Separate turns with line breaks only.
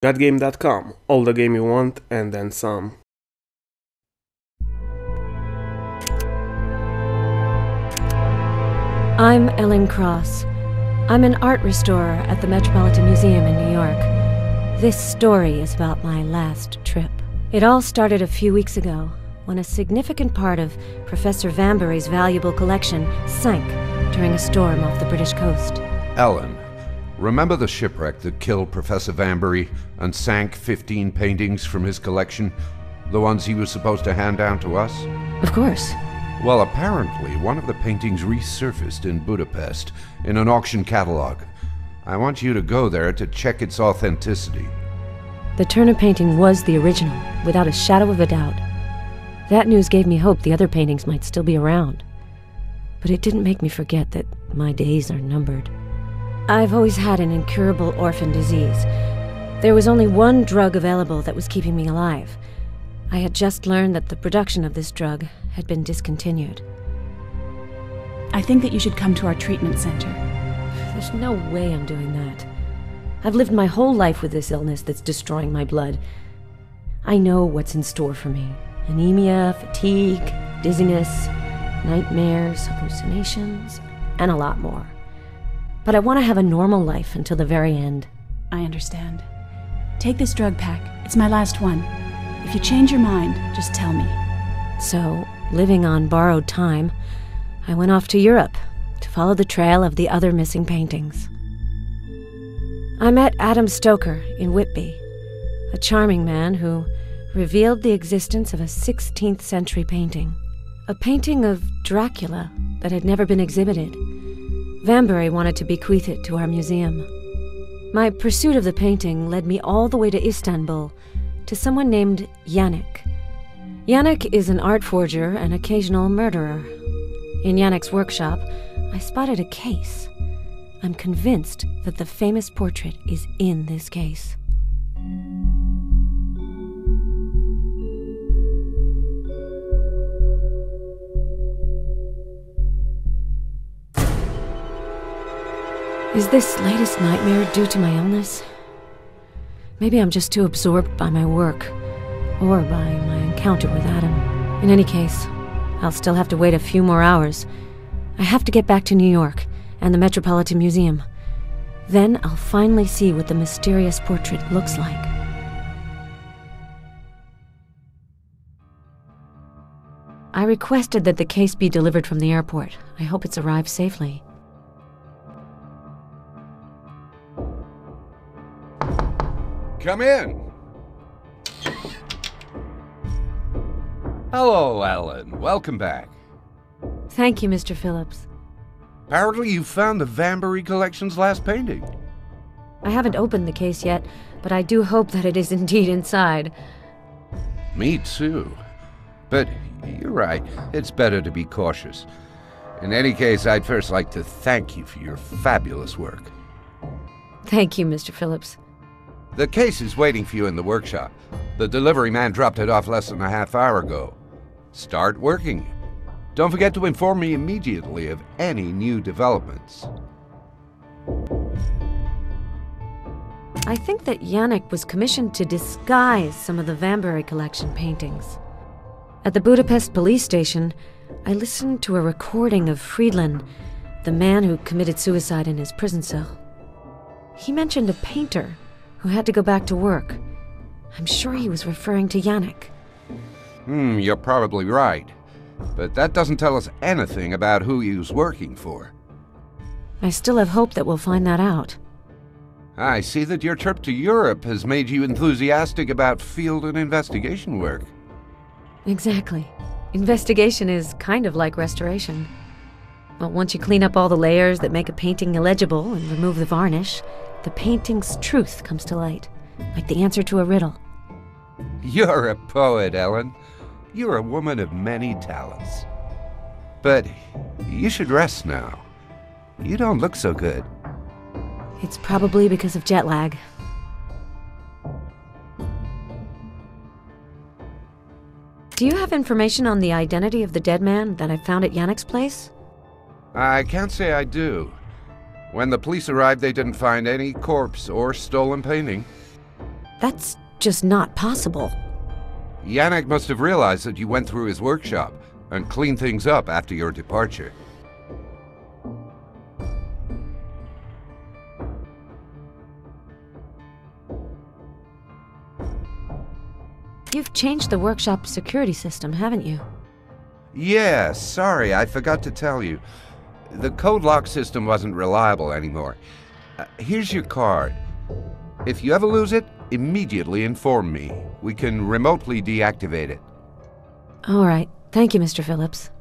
Thatgame.com. All the game you want and then some.
I'm Ellen Cross. I'm an art restorer at the Metropolitan Museum in New York. This story is about my last trip. It all started a few weeks ago, when a significant part of Professor Vanbury's valuable collection sank during a storm off the British coast.
Ellen, remember the shipwreck that killed Professor Vanbury and sank 15 paintings from his collection? The ones he was supposed to hand down to us?
Of course.
Well, apparently one of the paintings resurfaced in Budapest in an auction catalog. I want you to go there to check its authenticity.
The Turner painting was the original, without a shadow of a doubt. That news gave me hope the other paintings might still be around. But it didn't make me forget that my days are numbered. I've always had an incurable orphan disease. There was only one drug available that was keeping me alive. I had just learned that the production of this drug had been discontinued.
I think that you should come to our treatment center.
There's no way I'm doing that. I've lived my whole life with this illness that's destroying my blood. I know what's in store for me. Anemia, fatigue, dizziness, nightmares, hallucinations, and a lot more. But I want to have a normal life until the very end.
I understand. Take this drug pack. It's my last one. If you change your mind, just tell me.
So, living on borrowed time, I went off to Europe to follow the trail of the other missing paintings. I met Adam Stoker in Whitby, a charming man who revealed the existence of a 16th century painting. A painting of Dracula that had never been exhibited. Vanbury wanted to bequeath it to our museum. My pursuit of the painting led me all the way to Istanbul, to someone named Yannick. Yannick is an art forger and occasional murderer. In Yannick's workshop, I spotted a case. I'm convinced that the famous portrait is in this case. Is this latest nightmare due to my illness? Maybe I'm just too absorbed by my work, or by my encounter with Adam. In any case, I'll still have to wait a few more hours. I have to get back to New York and the Metropolitan Museum. Then I'll finally see what the mysterious portrait looks like. I requested that the case be delivered from the airport. I hope it's arrived safely.
Come in. Hello, Ellen. Welcome back.
Thank you, Mr. Phillips.
Apparently you found the Vanbury collection's last painting.
I haven't opened the case yet, but I do hope that it is indeed inside.
Me too. But you're right. It's better to be cautious. In any case, I'd first like to thank you for your fabulous work.
Thank you, Mr. Phillips.
The case is waiting for you in the workshop. The delivery man dropped it off less than a half hour ago. Start working. Don't forget to inform me immediately of any new developments.
I think that Yannick was commissioned to disguise some of the Vanbury collection paintings. At the Budapest police station, I listened to a recording of Friedland, the man who committed suicide in his prison cell. He mentioned a painter who had to go back to work. I'm sure he was referring to Yannick.
You're probably right. But that doesn't tell us anything about who he was working for.
I still have hope that we'll find that out.
I see that your trip to Europe has made you enthusiastic about field and investigation work.
Exactly. Investigation is kind of like restoration. Well, once you clean up all the layers that make a painting illegible and remove the varnish, the painting's truth comes to light, like the answer to a riddle.
You're a poet, Ellen. You're a woman of many talents. But you should rest now. You don't look so good.
It's probably because of jet lag. Do you have information on the identity of the dead man that I found at Yannick's place?
I can't say I do. When the police arrived, they didn't find any corpse or stolen painting.
That's just not possible.
Yannick must have realized that you went through his workshop and cleaned things up after your departure.
You've changed the workshop security system, haven't you?
Yeah, sorry, I forgot to tell you. The code lock system wasn't reliable anymore. Here's your card. If you ever lose it, immediately inform me. We can remotely deactivate it.
All right. Thank you, Mr. Phillips.